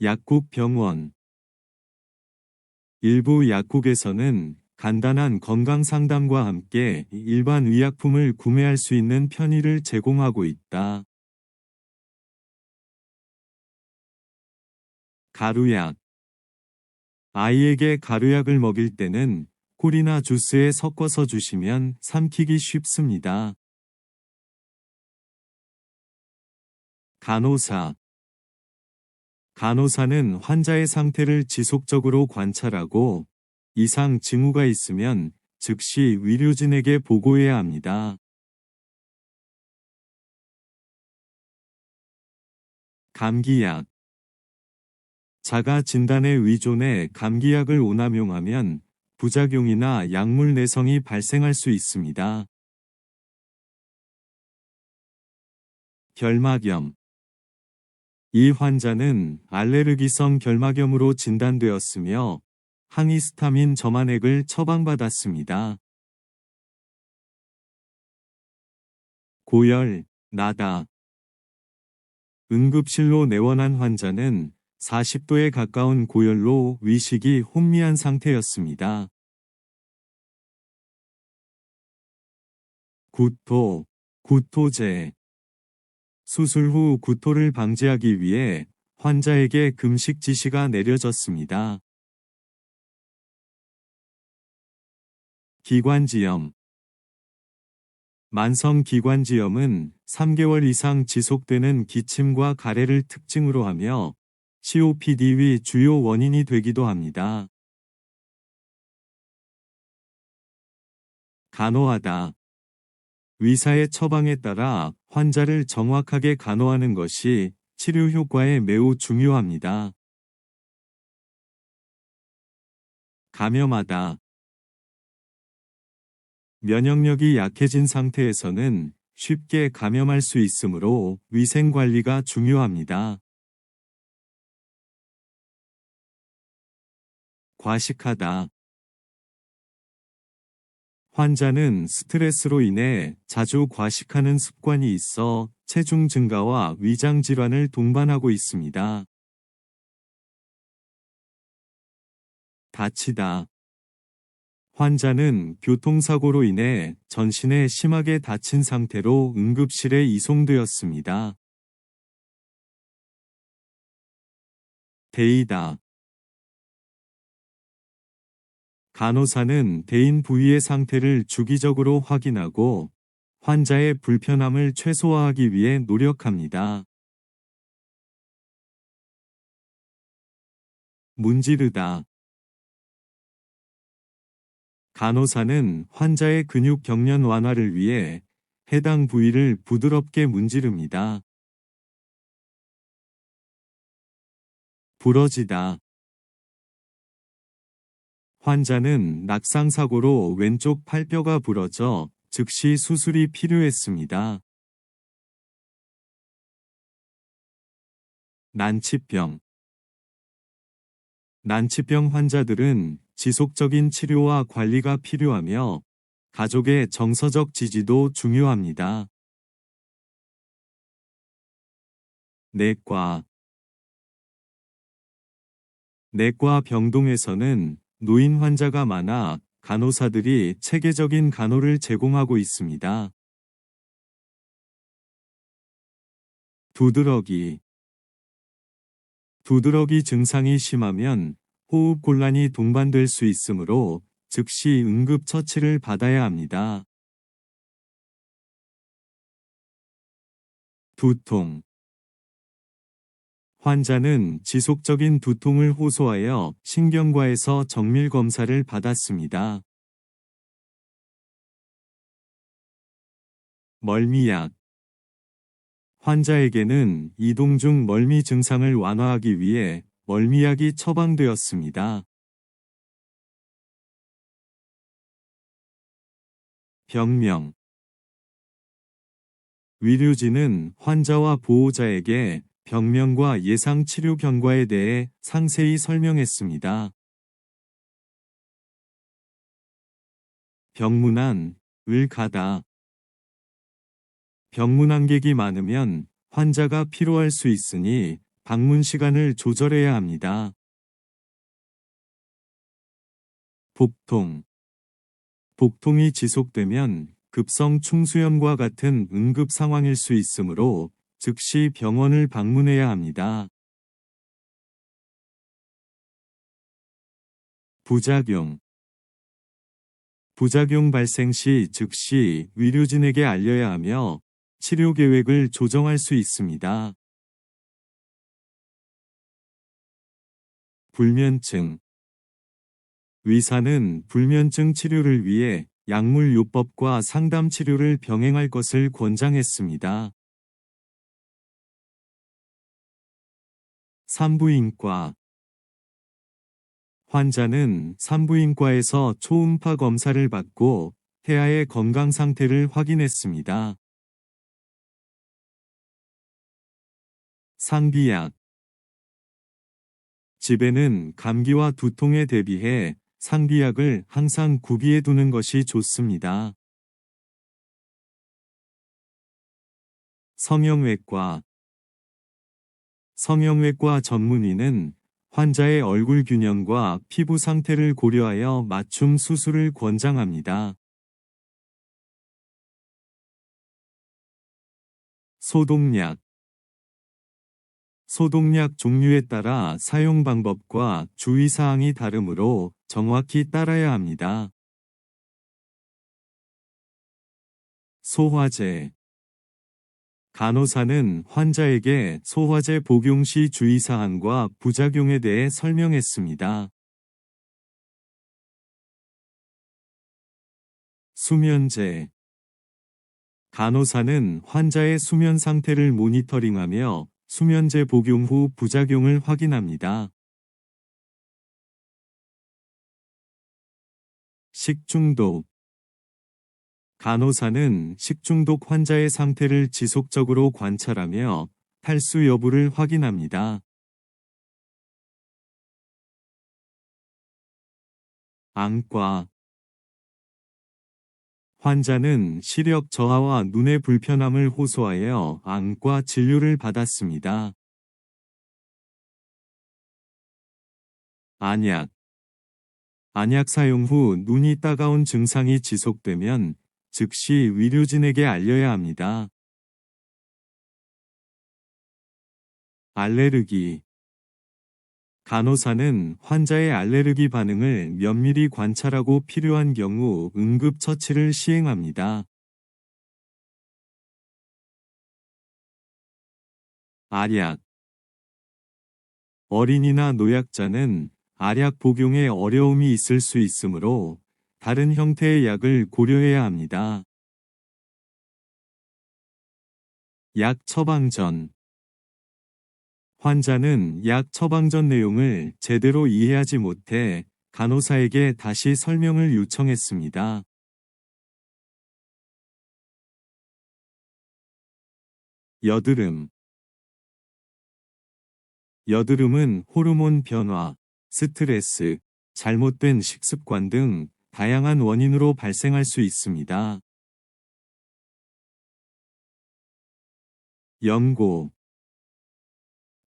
약국 병원. 일부 약국에서는 간단한 건강 상담과 함께 일반 의약품을 구매할 수 있는 편의를 제공하고 있다. 가루약. 아이에게 가루약을 먹일 때는 꿀이나 주스에 섞어서 주시면 삼키기 쉽습니다. 간호사. 간호사는 환자의 상태를 지속적으로 관찰하고 이상 징후가 있으면 즉시 의료진에게 보고해야 합니다. 감기약. 자가 진단에 의존해 감기약을 오남용하면 부작용이나 약물 내성이 발생할 수 있습니다. 결막염. 이 환자는 알레르기성 결막염으로 진단되었으며 항히스타민 점안액을 처방받았습니다. 고열, 나다. 응급실로 내원한 환자는 40도에 가까운 고열로 의식이 혼미한 상태였습니다. 구토, 구토제. 수술 후 구토를 방지하기 위해 환자에게 금식 지시가 내려졌습니다. 기관지염. 만성 기관지염은 3개월 이상 지속되는 기침과 가래를 특징으로 하며 COPD의 주요 원인이 되기도 합니다. 간호하다. 의사의 처방에 따라 환자를 정확하게 간호하는 것이 치료 효과에 매우 중요합니다. 감염하다. 면역력이 약해진 상태에서는 쉽게 감염할 수 있으므로 위생 관리가 중요합니다. 과식하다. 환자는 스트레스로 인해 자주 과식하는 습관이 있어 체중 증가와 위장 질환을 동반하고 있습니다. 다치다. 환자는 교통사고로 인해 전신에 심하게 다친 상태로 응급실에 이송되었습니다. 데이다. 간호사는 대인 부위의 상태를 주기적으로 확인하고 환자의 불편함을 최소화하기 위해 노력합니다. 문지르다. 간호사는 환자의 근육 경련 완화를 위해 해당 부위를 부드럽게 문지릅니다. 부러지다. 환자는 낙상사고로 왼쪽 팔뼈가 부러져 즉시 수술이 필요했습니다. 난치병. 난치병 환자들은 지속적인 치료와 관리가 필요하며 가족의 정서적 지지도 중요합니다. 내과. 내과 병동에서는 노인 환자가 많아 간호사들이 체계적인 간호를 제공하고 있습니다. 두드러기. 두드러기 증상이 심하면 호흡 곤란이 동반될 수 있으므로 즉시 응급처치를 받아야 합니다. 두통. 환자는 지속적인 두통을 호소하여 신경과에서 정밀 검사를 받았습니다. 멀미약. 환자에게는 이동 중 멀미 증상을 완화하기 위해 멀미약이 처방되었습니다. 병명. 의료진은 환자와 보호자에게 병명과 예상 치료 경과에 대해 상세히 설명했습니다. 병문안, 을 가다. 병문안객이 많으면 환자가 피로할 수 있으니 방문 시간을 조절해야 합니다. 복통. 복통이 지속되면 급성 충수염과 같은 응급 상황일 수 있으므로 즉시 병원을 방문해야 합니다. 부작용. 부작용 발생 시 즉시 의료진에게 알려야 하며 치료 계획을 조정할 수 있습니다. 불면증. 의사는 불면증 치료를 위해 약물요법과 상담 치료를 병행할 것을 권장했습니다. 산부인과. 환자는 산부인과에서 초음파 검사를 받고 태아의 건강 상태를 확인했습니다. 상비약. 집에는 감기와 두통에 대비해 상비약을 항상 구비해 두는 것이 좋습니다. 성형외과. 성형외과 전문의는 환자의 얼굴 균형과 피부 상태를 고려하여 맞춤 수술을 권장합니다. 소독약. 소독약 종류에 따라 사용 방법과 주의사항이 다르므로 정확히 따라야 합니다. 소화제. 간호사는 환자에게 소화제 복용 시 주의사항과 부작용에 대해 설명했습니다. 수면제. 간호사는 환자의 수면 상태를 모니터링하며 수면제 복용 후 부작용을 확인합니다. 식중독. 간호사는 식중독 환자의 상태를 지속적으로 관찰하며 탈수 여부를 확인합니다. 안과. 환자는 시력 저하와 눈의 불편함을 호소하여 안과 진료를 받았습니다. 안약. 안약 사용 후 눈이 따가운 증상이 지속되면 즉시 의료진에게 알려야 합니다. 알레르기. 간호사는 환자의 알레르기 반응을 면밀히 관찰하고 필요한 경우 응급처치를 시행합니다. 알약. 어린이나 노약자는 알약 복용에 어려움이 있을 수 있으므로 다른 형태의 약을 고려해야 합니다. 약 처방 전. 환자는 약 처방 전 내용을 제대로 이해하지 못해 간호사에게 다시 설명을 요청했습니다. 여드름. 여드름은 호르몬 변화, 스트레스, 잘못된 식습관 등 다양한 원인으로 발생할 수 있습니다. 연고.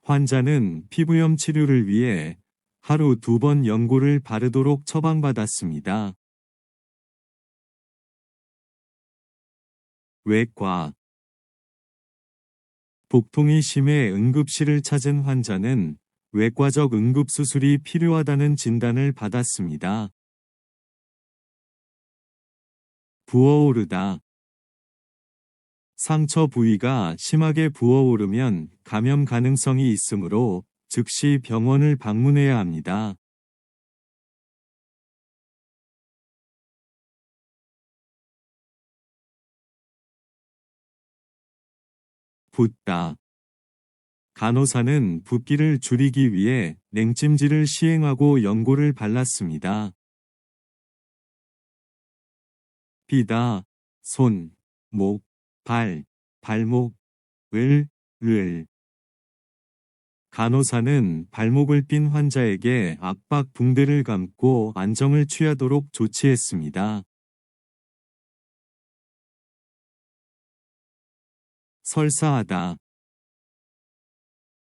환자는 피부염 치료를 위해 하루 2번 연고를 바르도록 처방받았습니다. 외과. 복통이 심해 응급실을 찾은 환자는 외과적 응급수술이 필요하다는 진단을 받았습니다. 부어오르다. 상처 부위가 심하게 부어오르면 감염 가능성이 있으므로 즉시 병원을 방문해야 합니다. 붓다. 간호사는 붓기를 줄이기 위해 냉찜질을 시행하고 연고를 발랐습니다. 비다. 손, 목, 발, 발목, 을. 간호사는 발목을 삔 환자에게 압박 붕대를 감고 안정을 취하도록 조치했습니다. 설사하다.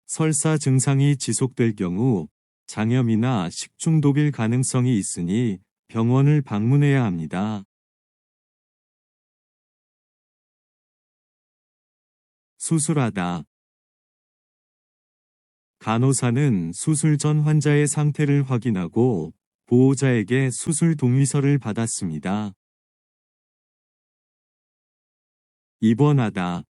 설사 증상이 지속될 경우 장염이나 식중독일 가능성이 있으니 병원을 방문해야 합니다. 수술하다. 간호사는 수술 전 환자의 상태를 확인하고 보호자에게 수술 동의서를 받았습니다. 입원하다.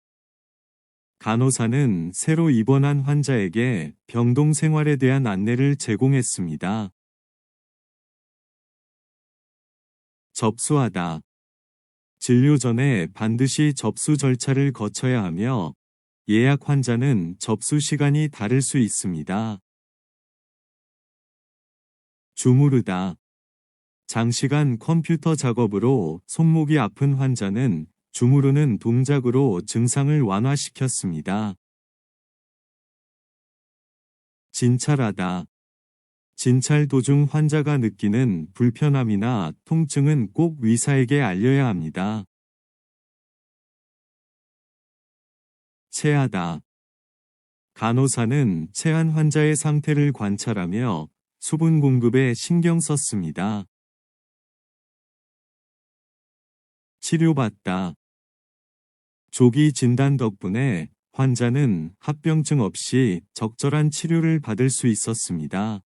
간호사는 새로 입원한 환자에게 병동 생활에 대한 안내를 제공했습니다. 접수하다. 진료 전에 반드시 접수 절차를 거쳐야 하며 예약 환자는 접수 시간이 다를 수 있습니다. 주무르다. 장시간 컴퓨터 작업으로 손목이 아픈 환자는 주무르는 동작으로 증상을 완화시켰습니다. 진찰하다. 진찰 도중 환자가 느끼는 불편함이나 통증은 꼭 의사에게 알려야 합니다. 체하다. 간호사는 체한 환자의 상태를 관찰하며 수분 공급에 신경 썼습니다. 치료받다. 조기 진단 덕분에 환자는 합병증 없이 적절한 치료를 받을 수 있었습니다.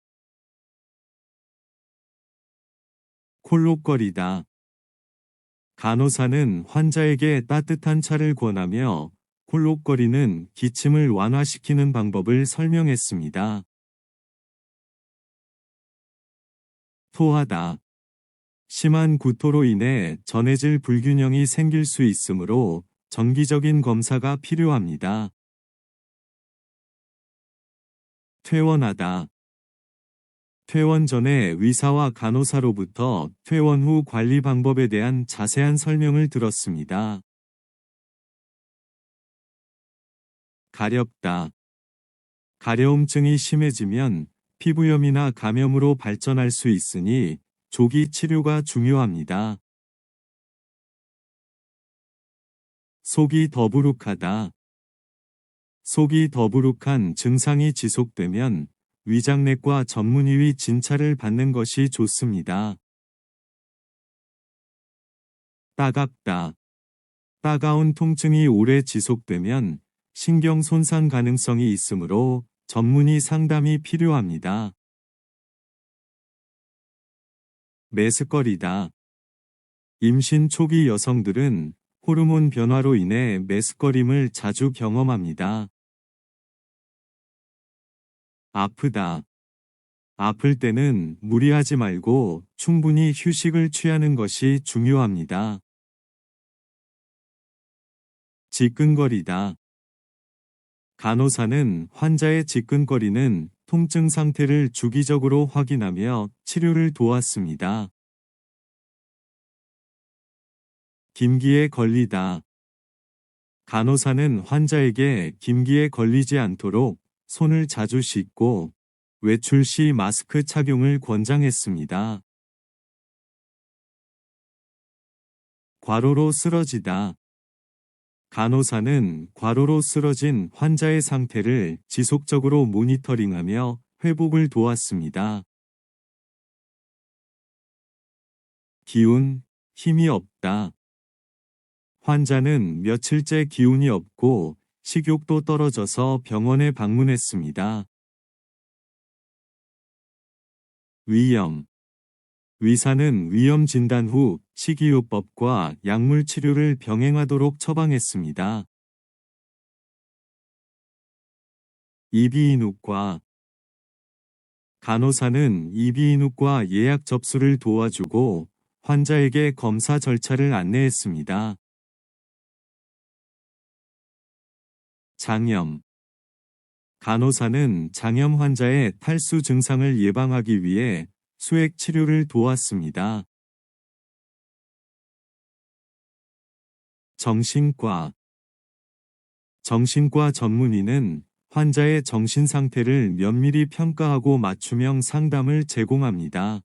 콜록거리다. 간호사는 환자에게 따뜻한 차를 권하며 콜록거리는 기침을 완화시키는 방법을 설명했습니다. 토하다. 심한 구토로 인해 전해질 불균형이 생길 수 있으므로 정기적인 검사가 필요합니다. 퇴원하다. 퇴원 전에 의사와 간호사로부터 퇴원 후 관리 방법에 대한 자세한 설명을 들었습니다. 가렵다. 가려움증이 심해지면 피부염이나 감염으로 발전할 수 있으니 조기 치료가 중요합니다. 속이 더부룩하다. 속이 더부룩한 증상이 지속되면 위장내과 전문의의 진찰을 받는 것이 좋습니다. 따갑다. 따가운 통증이 오래 지속되면 신경 손상 가능성이 있으므로 전문의 상담이 필요합니다. 메스꺼리다. 임신 초기 여성들은 호르몬 변화로 인해 메스꺼림을 자주 경험합니다. 아프다. 아플 때는 무리하지 말고 충분히 휴식을 취하는 것이 중요합니다. 지끈거리다. 간호사는 환자의 지끈거리는 통증 상태를 주기적으로 확인하며 치료를 도왔습니다. 김기에 걸리다. 간호사는 환자에게 김기에 걸리지 않도록 손을 자주 씻고 외출 시 마스크 착용을 권장했습니다. 과로로 쓰러지다. 간호사는 과로로 쓰러진 환자의 상태를 지속적으로 모니터링하며 회복을 도왔습니다. 기운, 힘이 없다. 환자는 며칠째 기운이 없고 식욕도 떨어져서 병원에 방문했습니다. 위염. 의사는 위염 진단 후 식이요법과 약물 치료를 병행하도록 처방했습니다. 이비인후과. 간호사는 이비인후과 예약 접수를 도와주고 환자에게 검사 절차를 안내했습니다. 장염. 간호사는 장염 환자의 탈수 증상을 예방하기 위해 수액 치료를 도왔습니다. 정신과. 정신과 전문의는 환자의 정신 상태를 면밀히 평가하고 맞춤형 상담을 제공합니다.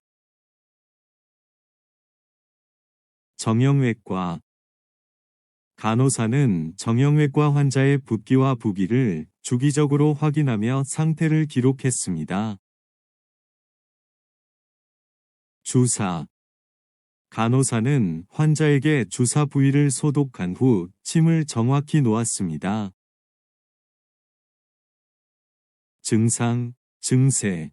정형외과. 간호사는 정형외과 환자의 붓기와 부기를 주기적으로 확인하며 상태를 기록했습니다. 주사. 간호사는 환자에게 주사 부위를 소독한 후 침을 정확히 놓았습니다. 증상, 증세.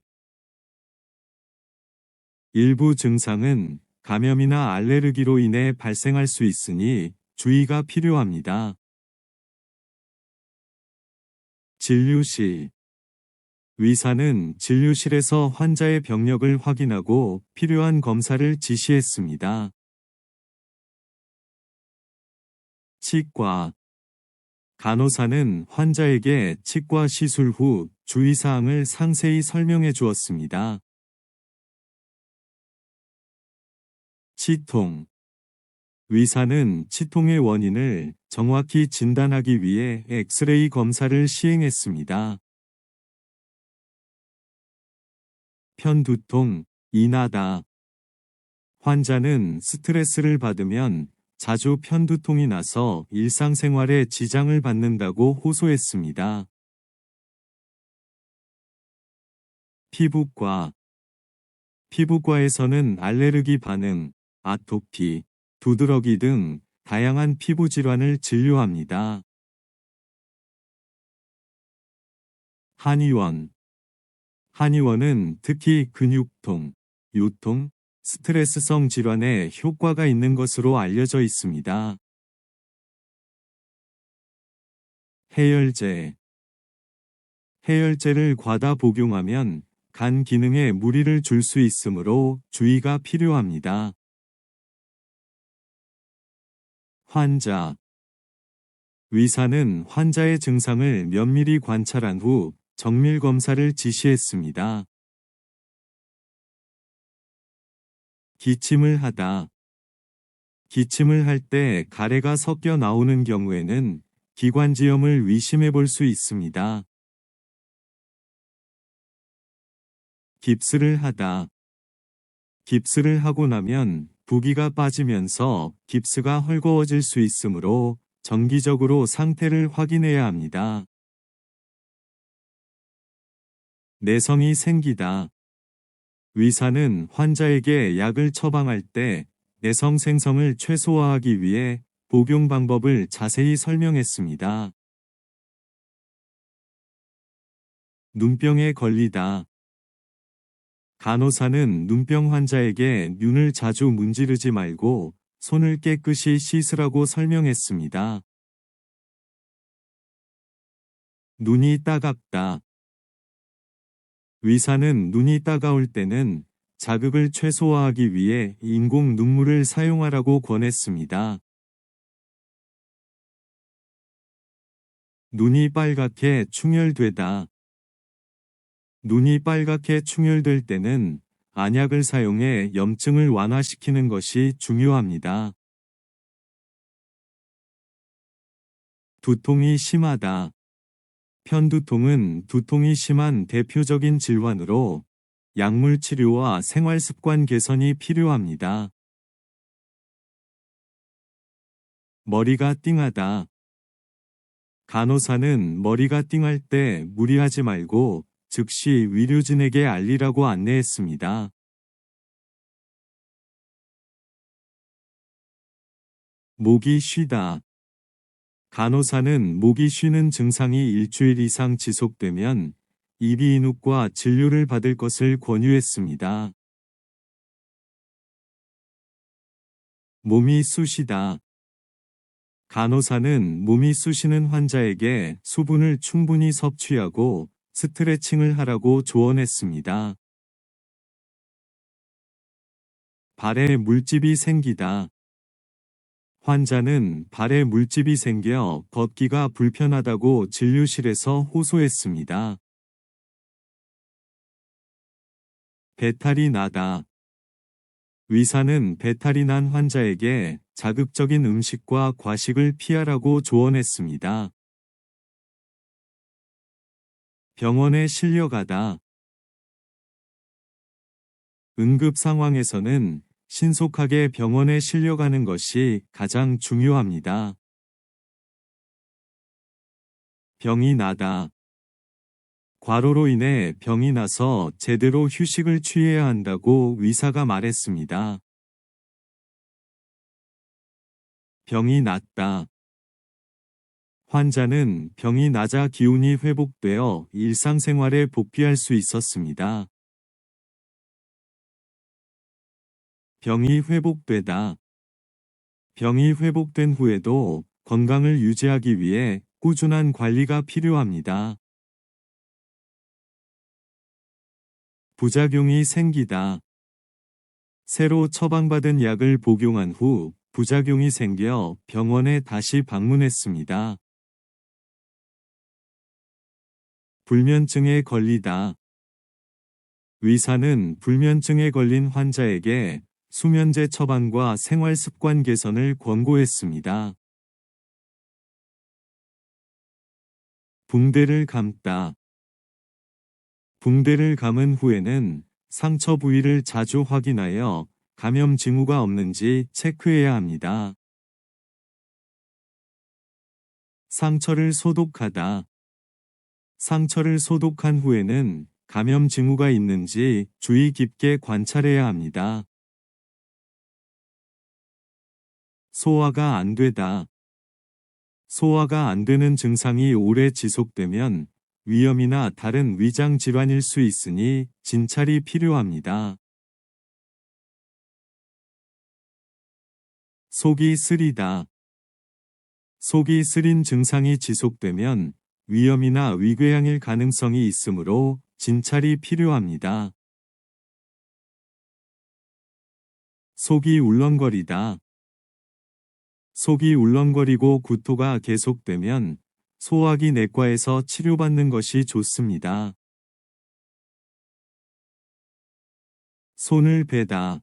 일부 증상은 감염이나 알레르기로 인해 발생할 수 있으니 주의가 필요합니다. 진료실. 의사는 진료실에서 환자의 병력을 확인하고 필요한 검사를 지시했습니다. 치과. 간호사는 환자에게 치과 시술 후 주의사항을 상세히 설명해 주었습니다. 치통. 의사는 치통의 원인을 정확히 진단하기 위해 엑스레이 검사를 시행했습니다. 편두통, 인하다. 환자는 스트레스를 받으면 자주 편두통이 나서 일상생활에 지장을 받는다고 호소했습니다. 피부과. 피부과에서는 알레르기 반응, 아토피, 두드러기 등 다양한 피부 질환을 진료합니다. 한의원. 한의원은 특히 근육통, 요통, 스트레스성 질환에 효과가 있는 것으로 알려져 있습니다. 해열제. 해열제를 과다 복용하면 간 기능에 무리를 줄 수 있으므로 주의가 필요합니다. 환자. 의사는 환자의 증상을 면밀히 관찰한 후 정밀 검사를 지시했습니다. 기침을 하다. 기침을 할 때 가래가 섞여 나오는 경우에는 기관지염을 의심해 볼 수 있습니다. 깁스를 하다. 깁스를 하고 나면 부기가 빠지면서 깁스가 헐거워질 수 있으므로 정기적으로 상태를 확인해야 합니다. 내성이 생기다. 의사는 환자에게 약을 처방할 때 내성 생성을 최소화하기 위해 복용 방법을 자세히 설명했습니다. 눈병에 걸리다. 간호사는 눈병 환자에게 눈을 자주 문지르지 말고 손을 깨끗이 씻으라고 설명했습니다. 눈이 따갑다. 의사는 눈이 따가울 때는 자극을 최소화하기 위해 인공 눈물을 사용하라고 권했습니다. 눈이 빨갛게 충혈되다. 눈이 빨갛게 충혈될 때는 안약을 사용해 염증을 완화시키는 것이 중요합니다. 두통이 심하다. 편두통은 두통이 심한 대표적인 질환으로 약물 치료와 생활 습관 개선이 필요합니다. 머리가 띵하다. 간호사는 머리가 띵할 때 무리하지 말고 즉시 의료진에게 알리라고 안내했습니다. 목이 쉬다. 간호사는 목이 쉬는 증상이 일주일 이상 지속되면 이비인후과 진료를 받을 것을 권유했습니다. 몸이 쑤시다. 간호사는 몸이 쑤시는 환자에게 수분을 충분히 섭취하고 스트레칭을 하라고 조언했습니다. 발에 물집이 생기다. 환자는 발에 물집이 생겨 걷기가 불편하다고 진료실에서 호소했습니다. 배탈이 나다. 의사는 배탈이 난 환자에게 자극적인 음식과 과식을 피하라고 조언했습니다. 병원에 실려가다. 응급 상황에서는 신속하게 병원에 실려가는 것이 가장 중요합니다. 병이 나다. 과로로 인해 병이 나서 제대로 휴식을 취해야 한다고 의사가 말했습니다. 병이 낫다. 환자는 병이 나자 기운이 회복되어 일상생활에 복귀할 수 있었습니다. 병이 회복되다. 병이 회복된 후에도 건강을 유지하기 위해 꾸준한 관리가 필요합니다. 부작용이 생기다. 새로 처방받은 약을 복용한 후 부작용이 생겨 병원에 다시 방문했습니다. 불면증에 걸리다. 의사는 불면증에 걸린 환자에게 수면제 처방과 생활 습관 개선을 권고했습니다. 붕대를 감다. 붕대를 감은 후에는 상처 부위를 자주 확인하여 감염 징후가 없는지 체크해야 합니다. 상처를 소독하다. 상처를 소독한 후에는 감염 징후가 있는지 주의 깊게 관찰해야 합니다. 소화가 안 되다. 소화가 안 되는 증상이 오래 지속되면 위염이나 다른 위장 질환일 수 있으니 진찰이 필요합니다. 속이 쓰리다. 속이 쓰린 증상이 지속되면 위염이나 위궤양일 가능성이 있으므로 진찰이 필요합니다. 속이 울렁거리다. 속이 울렁거리고 구토가 계속되면 소화기 내과에서 치료받는 것이 좋습니다. 손을 베다.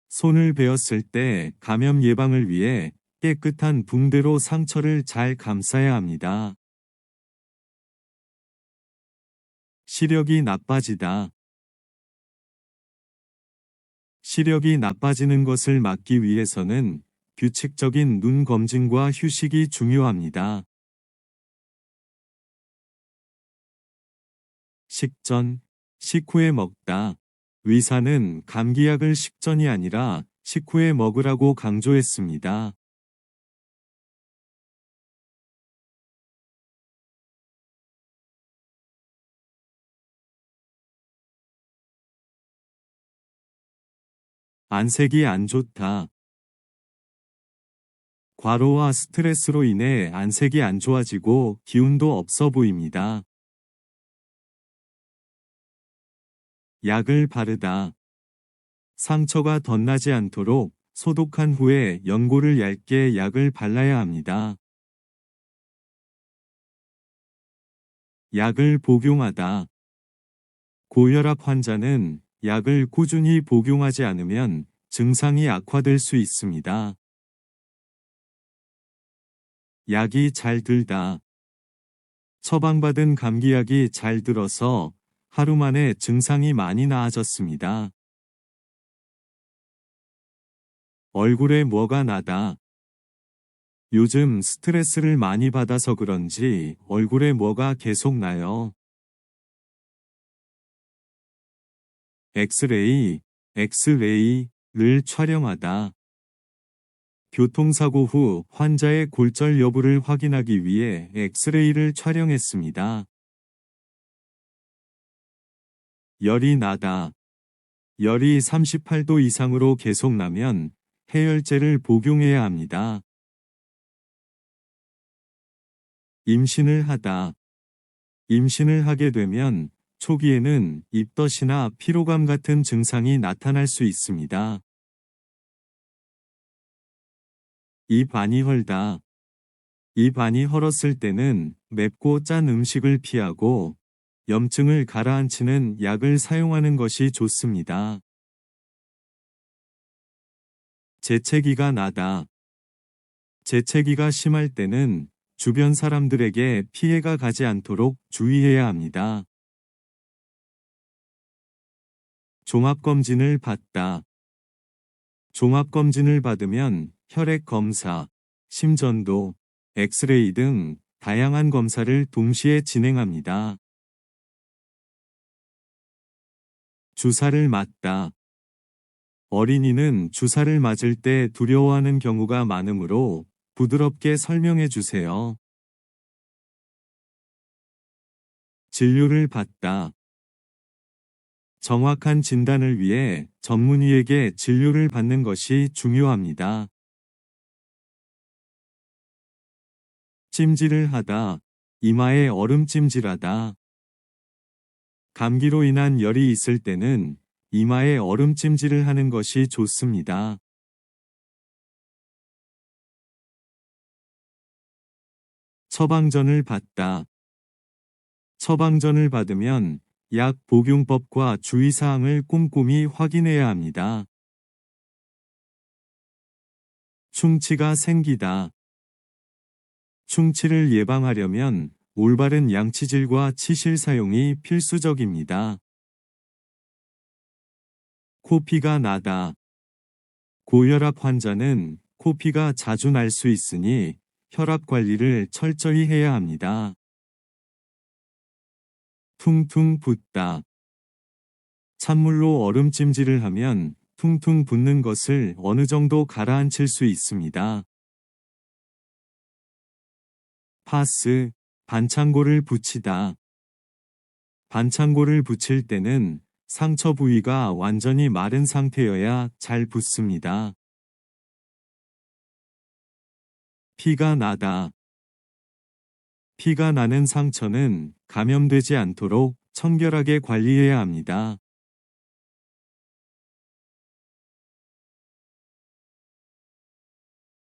손을 베었을 때 감염 예방을 위해 깨끗한 붕대로 상처를 잘 감싸야 합니다. 시력이 나빠지다. 시력이 나빠지는 것을 막기 위해서는 규칙적인 눈 검진과 휴식이 중요합니다. 식전, 식후에 먹다. 의사는 감기약을 식전이 아니라 식후에 먹으라고 강조했습니다. 안색이 안 좋다. 과로와 스트레스로 인해 안색이 안 좋아지고 기운도 없어 보입니다. 약을 바르다. 상처가 덧나지 않도록 소독한 후에 연고를 얇게 약을 발라야 합니다. 약을 복용하다. 고혈압 환자는 약을 꾸준히 복용하지 않으면 증상이 악화될 수 있습니다. 약이 잘 들다. 처방받은 감기약이 잘 들어서 하루 만에 증상이 많이 나아졌습니다. 얼굴에 뭐가 나다. 요즘 스트레스를 많이 받아서 그런지 얼굴에 뭐가 계속 나요. 엑스레이를 촬영하다. 교통사고 후 환자의 골절 여부를 확인하기 위해 엑스레이를 촬영했습니다. 열이 나다. 열이 38도 이상으로 계속 나면 해열제를 복용해야 합니다. 임신을 하다. 임신을 하게 되면 초기에는 입덧이나 피로감 같은 증상이 나타날 수 있습니다. 입 안이 헐다. 입 안이 헐었을 때는 맵고 짠 음식을 피하고 염증을 가라앉히는 약을 사용하는 것이 좋습니다. 재채기가 나다. 재채기가 심할 때는 주변 사람들에게 피해가 가지 않도록 주의해야 합니다. 종합검진을 받다. 종합검진을 받으면 혈액 검사, 심전도, 엑스레이 등 다양한 검사를 동시에 진행합니다. 주사를 맞다. 어린이는 주사를 맞을 때 두려워하는 경우가 많으므로 부드럽게 설명해 주세요. 진료를 받다. 정확한 진단을 위해 전문의에게 진료를 받는 것이 중요합니다. 찜질을 하다. 이마에 얼음찜질하다. 감기로 인한 열이 있을 때는 이마에 얼음찜질을 하는 것이 좋습니다. 처방전을 받다. 처방전을 받으면 약 복용법과 주의사항을 꼼꼼히 확인해야 합니다. 충치가 생기다. 충치를 예방하려면 올바른 양치질과 치실 사용이 필수적입니다. 코피가 나다. 고혈압 환자는 코피가 자주 날 수 있으니 혈압 관리를 철저히 해야 합니다. 퉁퉁 붓다. 찬물로 얼음찜질을 하면 퉁퉁 붓는 것을 어느 정도 가라앉힐 수 있습니다. 파스, 반창고를 붙이다. 반창고를 붙일 때는 상처 부위가 완전히 마른 상태여야 잘 붙습니다. 피가 나다. 피가 나는 상처는 감염되지 않도록 청결하게 관리해야 합니다.